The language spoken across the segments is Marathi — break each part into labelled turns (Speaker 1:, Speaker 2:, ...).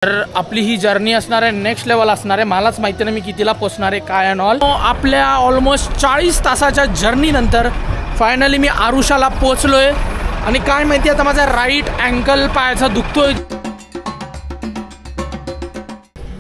Speaker 1: तर आपली ही जर्नी असणार आहे नेक्स्ट लेवल असणार आहे। मलाच माहिती नाही मी कितीला पोहोचणार आहे काय अँड ऑल। आपल्या ऑलमोस्ट 40 तासाच्या जर्नी नंतर फायनली मी आरुषाला पोहोचलोय आणि काय माहिती आता माझा राईट अँकल पायाचा दुखतोय।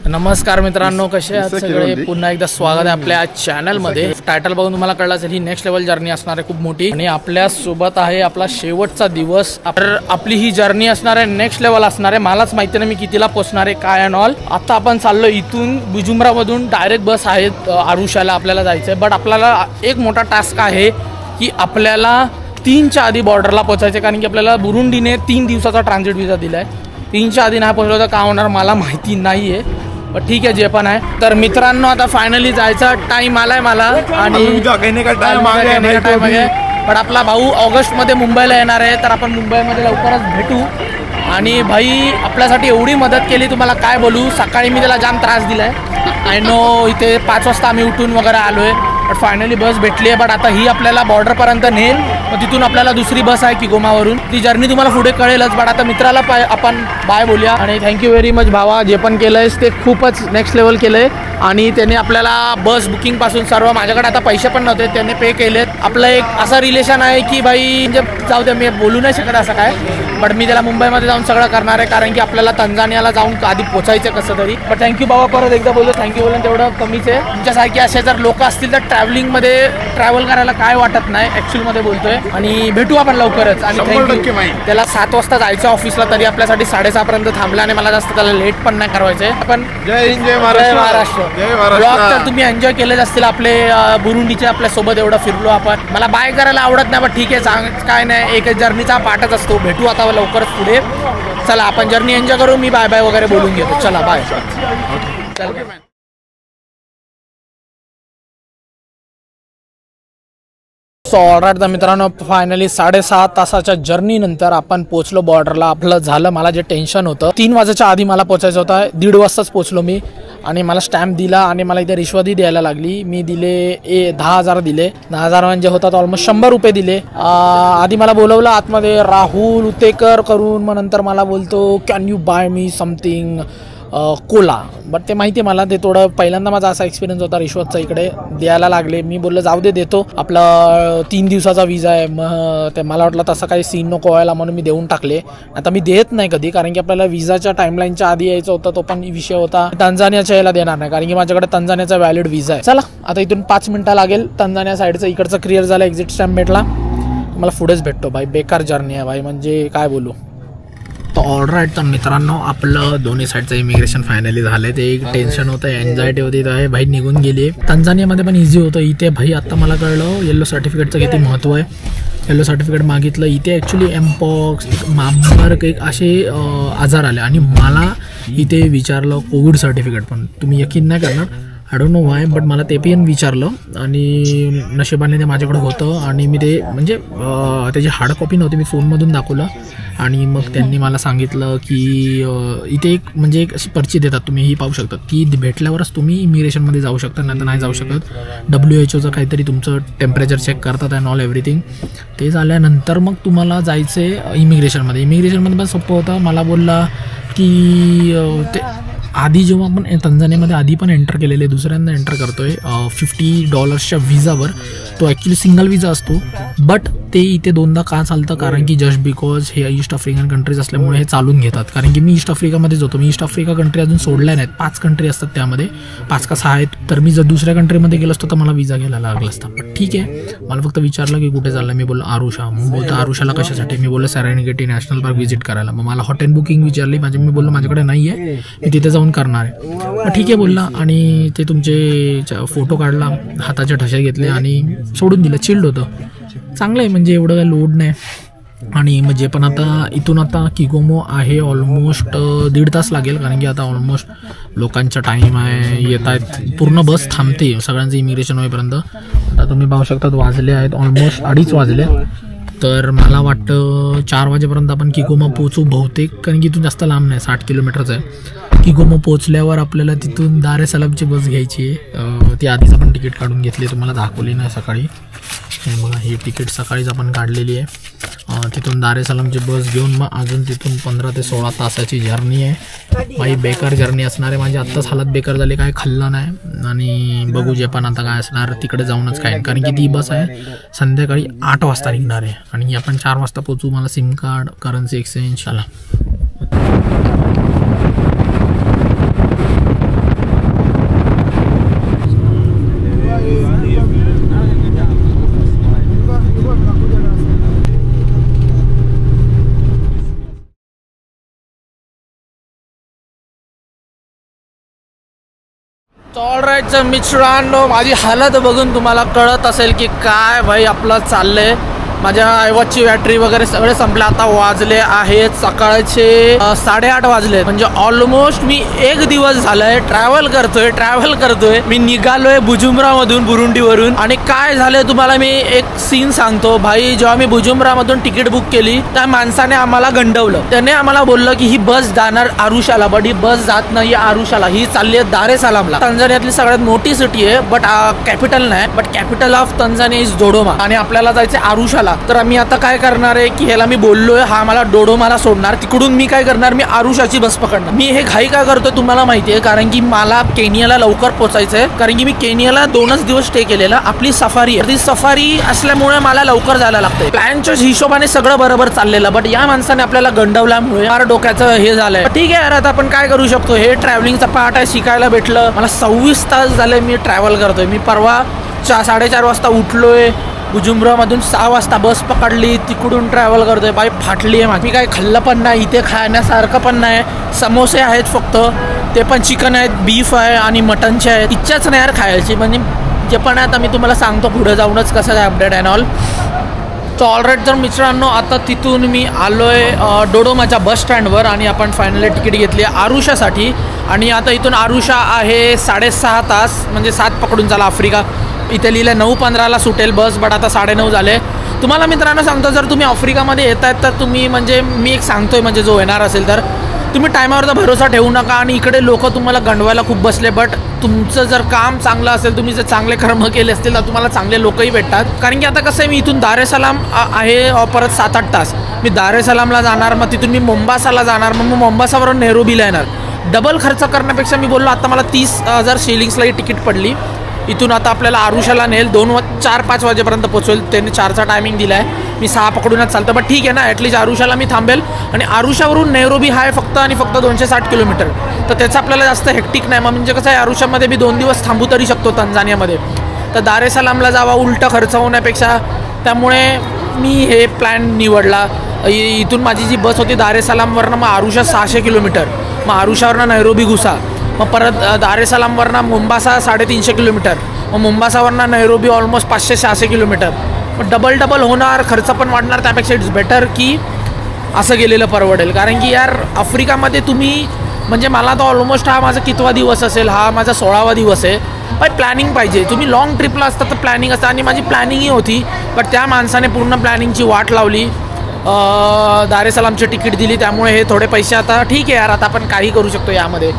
Speaker 1: नमस्कार मित्रांनो, कसे आहात सगळे? पुन्हा एकदा स्वागत आहे आपल्या चॅनल मध्ये। टायटल बघून तुम्हाला कळलं असेल ही नेक्स्ट लेवल जर्नी असणार आहे खूप मोठी आणि आपल्या सोबत आहे आपला शेवटचा दिवस। आपली ही जर्नी असणार आहे नेक्स्ट लेवल असणार आहे। मलाच माहिती नाही मी कितीला पोहोचणार आहे काय अँड ऑल। आता आपण चाललो इथून बुजुम्रा मधून डायरेक्ट बस आहेत आरुषाला आपल्याला जायचंय। बट आपल्याला एक मोठा टास्क आहे की आपल्याला 3च्या आधी बॉर्डरला पोहोचायचं, कारण की आपल्याला बुरुंडीने 3 दिवसाचा ट्रान्झिट व्हिसा दिलाय। 3च्या आधी नाही पोहोचलो तर काय होणार मला माहिती नाहीये, पण ठीक आहे जे पण आहे। तर मित्रांनो आता फायनली जायचा टाइम आलाय मला आणि टाइम आहे। पण आपला भाऊ ऑगस्ट मध्ये मुंबईला येणार आहे, तर आपण मुंबईमध्ये लवकरच भेटू। आणि भाई आपल्यासाठी एवढी मदत केली तुम्हाला काय बोलू। सकाळी मी त्याला जाम त्रास दिलाय, आय नो। इथे 5 वाजता आम्ही उठून वगैरे आलोय, बट फायनली बस भेटली आहे। बट आता ही आपल्याला बॉर्डरपर्यंत नेल, मग तिथून आपल्याला दुसरी बस आहे किगोमावरून। ती जर्नी तुम्हाला पुढे कळेलच। बट आता मित्राला आपण बाय बोलूया आणि थँक्यू व्हेरी मच भावा, जे पण केलंयस ते खूपच नेक्स्ट लेवल केलंय। आणि त्याने आपल्याला बस बुकिंग पासून सर्व, माझ्याकडे आता पैसे पण नव्हते त्याने पे केलेत। आपलं एक असं रिलेशन आहे की भाई म्हणजे जाऊ दे, मी बोलू नाही शकत असं काय, बट मी त्याला मुंबईमध्ये जाऊन सगळं करणार आहे, कारण की आपल्याला तंजानियाला जाऊन आधी पोचायचं कसं तरी। पण थँक्यू बाबा, परत एकदा बोलतो थँक्यू बोलून तेवढं कमीच आहे। तुमच्यासारखे असे जर लोक असतील तर ट्रॅव्हलिंगमध्ये ट्रॅव्हल करायला काय वाटत नाही, ॲक्च्युअलमध्ये बोलतोय। आणि भेटू आपण लवकरच। आणि थँक्यू। त्याला 7 वाजता जायचं ऑफिसला, तरी आपल्यासाठी 6:30 पर्यंत थांबला आणि मला जास्त त्याला लेट पण नाही करायचंय। आपण जय हिंद जय महाराष्ट्र। ब्लॉग तर तुम्ही एन्जॉय केलेच असतील आपले बुरुंडीचे, आपल्या सोबत एवढं फिरलो आपण। मला बाय करायला आवडत नाही, पण ठीक आहे काय नाही, एक जर्नीचा पार्टच असतो। भेटू आता लवकरच पुढे। चला आपण जर्नी एन्जॉय करू, मी बाय बाय वगैरे बोलून घेतो। चला बाय। सो ऑलराईट तर मित्रांनो, फायनली 6.5 तासाच्या जर्नी नंतर आपण पोहोचलो बॉर्डरला। आपलं झालं, मला जे टेन्शन होतं 3 वाजेच्या आधी मला पोहोचायचं होतं, 1:30 वाजताच पोहोचलो मी। आणि मला स्टॅम्प दिला आणि मला इथे रिश्वतही द्यायला लागली। मी दिले 10,000 दिले। 10,000 म्हणजे होतात ऑलमोस्ट 100 रुपये दिले। आधी मला बोलवलं आतमध्ये राहुल उतेकर करून, मग नंतर मला बोलतो can you buy me something cola. But ते माहिती आहे मला, ते थोडं पहिल्यांदा माझा असा एक्सपिरियन्स होता रिश्वतचा, इकडे द्यायला लागले। मी बोललो जाऊ दे देतो, आपला 3 दिवसाचा विजा आहे। मग ते मला वाटलं तसं काही सीन नको व्हायला म्हणून मी देऊन टाकले। आता मी देत नाही कधी, कारण की आपल्याला विजाच्या टाईमलाईनच्या आधी यायचं होतं, तो पण विषय होता। तंजानियाच्या यायला देणार नाही, कारण की माझ्याकडे तंजानियाचा व्हॅलिड विजा आहे। चला आता इथून 5 मिनिटं लागेल तंजानिया साईडचं, इकडचं क्लिअर झालं, एक्झिट स्टॅम्प भेटला, मला पुढेच भेटतो भाई। बेकार जर्नी आहे भाई, म्हणजे काय बोलू। तर ऑलराईट तर मित्रांनो, आपलं दोन्ही साईडचं इमिग्रेशन फायनली झालं। ते एक टेन्शन होतं, एन्झायटी होती, तर भाई निघून गेली। तंजानियामध्ये पण इझी होतं। इथे भाई आता मला कळलं येलो सर्टिफिकेटचं किती महत्त्व आहे। येलो सर्टिफिकेट मागितलं, इथे ॲक्च्युली एमपॉक्स मांबर्ग एक असे आजार आले आणि मला इथे विचारलं कोविड सर्टिफिकेट पण। तुम्ही यकीन नाही करणार, I don't know Y, but मला ते पण विचारलं आणि नशिबाने ते माझ्याकडं होतं। आणि मी ते म्हणजे त्याची हार्ड कॉपी नव्हती, मी फोनमधून दाखवलं आणि मग त्यांनी मला सांगितलं की इथे एक म्हणजे एक अशी पर्ची देतात, तुम्ही ही पाहू शकता, ती भेटल्यावरच तुम्ही इमिग्रेशनमध्ये जाऊ शकता, नाही तर नाही जाऊ शकत। WHO काहीतरी तुमचं टेम्परेचर चेक करतात अँड ऑल एव्हरीथिंग। ते झाल्यानंतर मग तुम्हाला जायचं आहे इमिग्रेशनमध्ये। इमिग्रेशनमध्ये पण सोपं होतं, मला बोलला की ते आधी जेव्हा आपण तंजानियामध्ये आधी पण एंटर केलेले, दुसऱ्यांदा एंटर करतोय $50च्या विजावर। तो ॲक्च्युली सिंगल विजा असतो, बट ते इथे 2दा का चालतं, कारण की जस्ट बिकॉज हे ईस्ट आफ्रिकन कंट्रीज असल्यामुळे हे चालून घेतात। कारण की मी ईस्ट आफ्रिकामध्येच होतो, मी ईस्ट आफ्रिका कंट्री अजून सोडल्या नाहीत, 5 कंट्री असतात त्यामध्ये, 5 का 6 आहेत। तर मी जर दुसऱ्या कंट्रीमध्ये गेलो असतो तर मला विजा घ्यायला लागला असता, पण ठीक आहे। मला फक्त विचारलं की कुठे चाललं, मी बोललो आरुषा। मग बोलतो आरुषाला कशासाठी, मी बोललो सेरेनिगेटी नॅशनल पार्क व्हिजिट करायला। मग मला हॉटेल बुकिंग विचारली माझी, मी बोललो माझ्याकडे नाही आहे, मी तिथे जाऊन करणार आहे। मग ठीक आहे बोलला, आणि ते तुमचे फोटो काढला, हाताचे ठसे घेतले आणि सोडून दिलं। चिल्ड होतं, चांगलं आहे, म्हणजे एवढं काही लोड नाही। आणि म्हणजे पण आता इथून आता किगोमो आहे ऑलमोस्ट 1.5 तास लागेल, कारण की आता ऑलमोस्ट लोकांचा टाईम आहे, येत आहेत, पूर्ण बस थांबते सगळ्यांचं इमिग्रेशन होईपर्यंत। आता तुम्ही पाहू शकतात वाजले आहेत ऑलमोस्ट 2:30 वाजले। तर मला वाटतं 4 वाजेपर्यंत आपण किगोमा पोहोचू बहुतेक, कारण की इथून जास्त लांब नाही, 60 किलोमीटरचं आहे। किगोमा पोहोचल्यावर आपल्याला तिथून दार एस सलामची बस घ्यायची आहे। ती आधीच आपण तिकीट काढून घेतली, तुम्हाला दाखवली नाही सकाळी। बघा ही तिकीट सकाळीच आपण काढलेली आहे। तिथून दार ए सलामची बस घेऊन मग अजून तिथून 15 ते 16 तासाची जर्नी आहे. बाई बेकार जर्नी असणार आहे. माझी आत्ताच हालत बेकार झाली, काय खाल्लं नाही आणि बघू जे पण आता काय असणार तिकडे जाऊनच काय, कारण की ती बस आहे संध्याकाळी 8 वाजता निघणार आहे आणि आपण 4 वाजता पोचू. मला सिम कार्ड, करन्सी एक्सचेंज. चला ऑलराईट मित्रांनो, माझी हालत बघून तुम्हाला कळत असेल की काय भाई आपलं चाललंय. माझ्या आयवॉचची बॅटरी वगैरे सगळे संपले. आता वाजले आहेत सकाळचे 8:30 वाजले. म्हणजे ऑलमोस्ट मी 1 दिवस झालाय ट्रॅव्हल करतोय. मी निघालोय बुजुम्रामधून, बुरुंडीवरून. आणि काय झालंय तुम्हाला मी एक सीन सांगतो भाई. जेव्हा मी बुजुम्रामधून तिकीट बुक केली त्या माणसाने आम्हाला गंडवलं. त्याने आम्हाला बोललं की ही बस जाणार आरुशाला, बट ही बस जात नाही आरुशाला, ही चालली आहे दार ए सलामला. तंजानियातली सगळ्यात मोठी सिटी आहे, बट कॅपिटल नाही. But capital of Tanzania is Dodoma आणि आपल्याला जायचं आरुशाला. तर आम्ही आता काय करणार आहे की ह्याला मी बोललोय, हा मला डोडोमाला सोडणार. तिकडून मी काय करणार, मी आरुशाची बस पकडणार. मी हे घाई काय करतोय तुम्हाला माहितीये, कारण की मला केनियाला लवकर पोहोचायचंय. कारण की मी केनियाला 2च दिवस स्टे केलेला. आपली सफारी आहे, ती सफारी असल्यामुळे मला लवकर जायला लागतंय. प्लॅनच्या हिशोबाने सगळं बरोबर चाललेलं, बट या माणसाने आपल्याला गंडवल्यामुळे फार डोक्याचं हे झालंय. ठीक आहे यार, आता आपण काय करू शकतो. हे ट्रॅव्हलिंगचा पार्ट आहे, शिकायला भेटलं. मला 26 तास झाले मी ट्रॅव्हल करतोय. मी परवा 4:30 वाजता उठलोय. बुजुम्रामधून 6 वाजता बस पकडली, तिकडून ट्रॅव्हल करतोय. बाई फाटली आहे. मी काही खाल्लं पण नाही, इथे खाण्यासारखं पण नाही. समोसे आहेत फक्त, ते पण चिकन आहेत, बीफ आहे आणि मटनचे आहेत. इच्छाच नाही यार खायची. म्हणजे जे पण आहे आता मी तुम्हाला सांगतो पुढे जाऊनच कसं काय अपडेट अँड ऑल. तर ऑलराईट तर मित्रांनो, आता तिथून मी आलोय डोडोमाच्या बस स्टँडवर आणि आपण फायनली तिकीट घेतली आरुशासाठी. आणि आता इथून आरुशा आहे 6.5 तास, म्हणजे 7 पकडून चला. आफ्रिका इथे लिहिलं 9:15ला सुटेल बस, बट आता 9:30 झाले. तुम्हाला मित्रांनो सांगतो, जर तुम्ही आफ्रिकामध्ये येत आहेत तर तुम्ही, म्हणजे मी एक सांगतोय, म्हणजे जो येणार असेल तर तुम्ही टायमावरचा भरोसा ठेवू नका. आणि इकडे लोक तुम्हाला गंडवायला खूप बसले, बट तुमचं जर काम चांगलं असेल, तुम्ही जर चांगले कर्म केले असतील तर तुम्हाला चांगले लोकही भेटतात. कारण की आता कसं आहे, मी इथून दार ए सलाम आहे परत 7-8 तास. मी दार ए सलामला जाणार, मग तिथून मी मोंबासाला जाणार, मग मोंबासावरून नेरोबीला येणार. डबल खर्च करण्यापेक्षा मी बोललो आता मला 30,000 शिलिंग्सला ही तिकीट पडली. इथून आता आपल्याला आरुशाला नेल 4-5 वाजेपर्यंत पोचवेल. त्यांनी 4चा टायमिंग दिला आहे. मी 6 पकडूनच चालतं, बट ठीक आहे ना. ॲटलीस्ट आरुशाला मी थांबेल. आणि आरुशावरून नैरोबी हा आहे फक्त आणि फक्त 260 किलोमीटर. तर त्याचं आपल्याला जास्त हेक्टिक नाही. मग म्हणजे कसं आहे, आरुशामध्ये मी 2 दिवस थांबू तरी शकतो तंजानियामध्ये. तर दार ए सलामला जावा उलटा खर्च होण्यापेक्षा. त्यामुळे मी हे प्लॅन निवडला. इथून माझी जी बस होती दार ए सलामवरनं मग आरुशा 600 किलोमीटर, मग आरुशावरनं नैरोबी घुसा, मग परत दार ए सलामवरनं मोंबासा 350 किलोमीटर, मग मोंबासावरनं नैरोबी ऑलमोस्ट 500-600 किलोमीटर. मग डबल होणार, खर्च पण वाढणार. त्यापेक्षा इट्स बेटर की असं गेलेलं परवडेल. कारण की यार आफ्रिकामध्ये तुम्ही, म्हणजे मला तर ऑलमोस्ट हा माझा कितवा दिवस असेल, हा माझा 16वा दिवस आहे. पण प्लॅनिंग पाहिजे. तुम्ही लॉंग ट्रिपला असतात तर प्लॅनिंग असतं, आणि माझी प्लॅनिंगही होती, बट त्या माणसाने पूर्ण प्लॅनिंगची वाट लावली. दार ए सलामची तिकीट दिली, त्यामुळे हे थोडे पैसे आता ठीक आहे यार, आता आपण काही करू शकतो यामध्ये,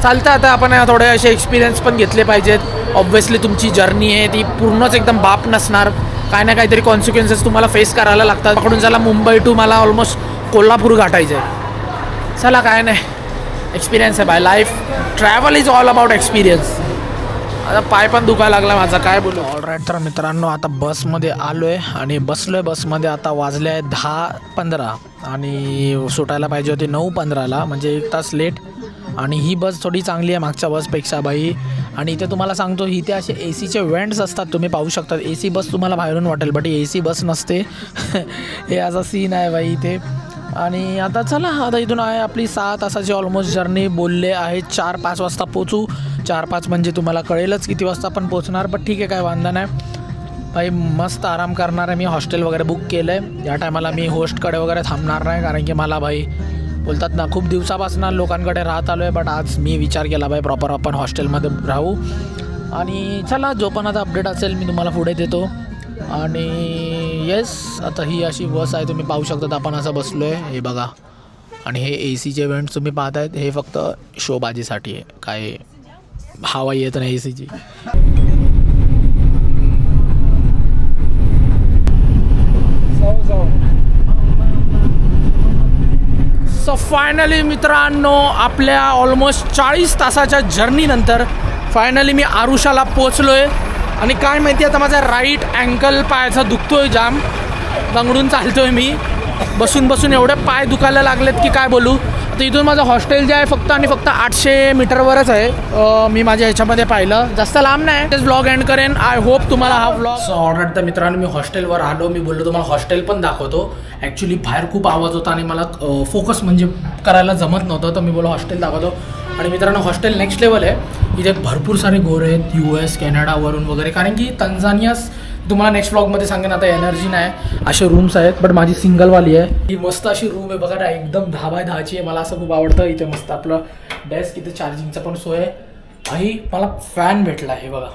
Speaker 1: चालतं. आता आपण थोडे असे एक्सपिरियन्स पण घेतले पाहिजेत. ऑब्व्हियसली तुमची जर्नी आहे ती पूर्णच एकदम बाप नसणार. काय ना काहीतरी कॉन्सिक्वेन्सेस तुम्हाला फेस करायला लागतात. पकडून चला मुंबई टू मला ऑलमोस्ट कोल्हापूर गाठायचं आहे. चला काय नाही, एक्सपिरियन्स आहे bye. Life travel is all about experience. आता पाय पण दुखायला लागला माझा, काय बोलू. ऑलराईट तर मित्रांनो, आता बसमध्ये आलो आहे आणि बसलो आहे बसमध्ये. आता वाजले आहे 10:15 आणि सुटायला पाहिजे होती 9:15ला, म्हणजे 1 तास लेट. आणि ही बस थोडी चांगली आहे मागच्या बसपेक्षा बाई. आणि इथे तुम्हाला सांगतो, इथे असे ACचे वेंट्स असतात, तुम्ही पाहू शकता. AC बस तुम्हाला बाहेरून वाटेल, बट AC बस नसते. हे असा सीन आहे बाई इथे. आणि आता चला, आता इथून आहे आपली 6 तासाची ऑलमोस्ट जर्नी. बोलले आहे 4-5 वाजता पोचू. 4-5 म्हणजे तुम्हाला कळेलच किती वाजता आपण पोचणार, पण ठीक आहे, काय वांधा नाही भाई. मस्त आराम करणार आहे. मी हॉस्टेल वगैरे बुक केलं आहे. या टायमाला मी होस्टकडे वगैरे थांबणार नाही, कारण की मला भाई बोलतात ना, खूप दिवसापासून लोकांकडे राहत आलो आहे, बट आज मी विचार केला बाई प्रॉपर आपण हॉस्टेलमध्ये राहू. आणि चला, जो पण आता अपडेट असेल मी तुम्हाला पुढे देतो. आणि येस, आता ही अशी बस आहे, तुम्ही पाहू शकता. आपण असं बसलो आहे, हे बघा. आणि हे ACचे इव्हेंट्स तुम्ही पाहत आहेत, हे फक्त शोबाजीसाठी आहे, काय हवा येत नाही ACची. सो फायनली मित्रांनो आपल्या ऑलमोस्ट 40 तासाच्या जर्नीनंतर फायनली मी आरुषाला पोचलो आहे. आणि काय माहिती आता माझा राईट अँकल पायाचा दुखतोय जाम. दंगडून चालतोय मी. बसून बसून एवढे पाय दुखायला लागलेत की काय बोलू. तर इथून माझं हॉस्टेल जे आहे फक्त आणि फक्त 800 मीटरवरच आहे. मी माझ्या ह्याच्यामध्ये पाहिलं, जास्त लांब नाही. तेच व्लॉग एंड करेन. आय होप तुम्हाला हा व्लॉग सो ऑलराईट. तर मित्रांनो मी हॉस्टेलवर आलो. मी बोललो तुम्हाला हॉस्टेल पण दाखवतो. ॲक्च्युली बाहेर खूप आवाज होता आणि मला फोकस म्हणजे करायला जमत नव्हतं. तर मी बोललो हॉस्टेल दाखवतो. आणि मित्रांनो हॉस्टेल नेक्स्ट लेवल आहे. इथे भरपूर सारे गोरे आहेत US कॅनडावरून वगैरे. कारण की तंझानियास तुम्हाला नेक्स्ट व्लॉगमध्ये सांगेन. आता एनर्जी नाही. असे रूम्स आहेत बट माझी सिंगलवाली आहे. ही मस्त अशी रूम आहे बघा ना, एकदम 10 बाय 10ची आहे. मला असं खूप आवडतं. इथे मस्त आपलं डेस्क, इथे चार्जिंगचं पण सोय आहे. भाई मला फॅन भेटला आहे बघा,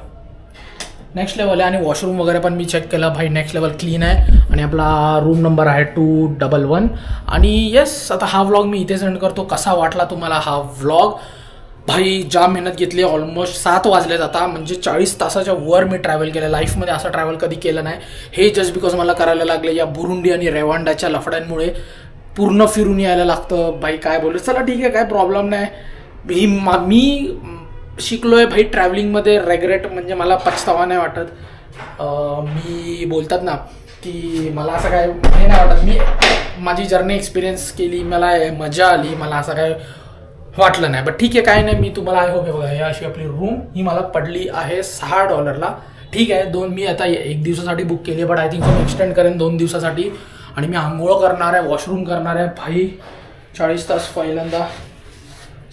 Speaker 1: नेक्स्ट लेवल आहे. आणि वॉशरूम वगैरे पण मी चेक केलं भाई, नेक्स्ट लेवल क्लीन आहे. आणि आपला रूम नंबर आहे 211. आणि येस आता हा व्लॉग मी इथे सेंड करतो. कसा वाटला तुम्हाला हा व्लॉग. भाई जाम मेहनत घेतली. ऑलमोस्ट 7 वाजले आता. म्हणजे 40 तासाच्या वर मी ट्रॅव्हल केलं. लाईफमध्ये असं ट्रॅव्हल कधी केलं नाही. हे जस्ट बिकॉज मला करायला लागले या बुरुंडी आणि रेवांडाच्या लफड्यांमुळे. पूर्ण फिरून यायला लागतं. भाई काय बोलू. चला ठीक आहे, काय प्रॉब्लेम नाही. मी शिकलोय भाई ट्रॅव्हलिंगमध्ये. रेग्रेट म्हणजे मला पछतावा नाही वाटत. मी बोलतात ना की मला असं काय हे नाही वाटत. मी माझी जर्नी एक्सपिरियन्स केली, मला मजा आली, मला असं काय वाटलं नाही. बट ठीक आहे, काय नाही. मी तुम्हाला आय होप बघा, हे अशी आपली रूम ही मला पडली आहे $6. ठीक आहे. मी आता 1 दिवसासाठी बुक केली. But I think me extend करेन 2 दिवसासाठी. आणि मी आंघोळ करणार आहे, वॉशरूम करणार आहे. भाई 40 तास पहिल्यांदा.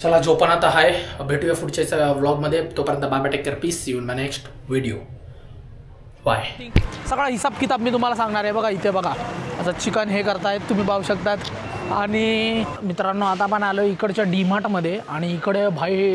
Speaker 1: चला झोपण आता आहे. भेटूया पुढच्या व्लॉगमध्ये. तोपर्यंत bye bye, take care, peace, see you in my next video. Bye. सगळा हिसाब किताब मी तुम्हाला सांगणार आहे. बघा इथे बघा असं चिकन हे करतायत तुम्ही पाहू शकतात. आणि मित्रांनो आता आपण आलो इकडच्या डीमार्टमध्ये. आणि इकडे भाई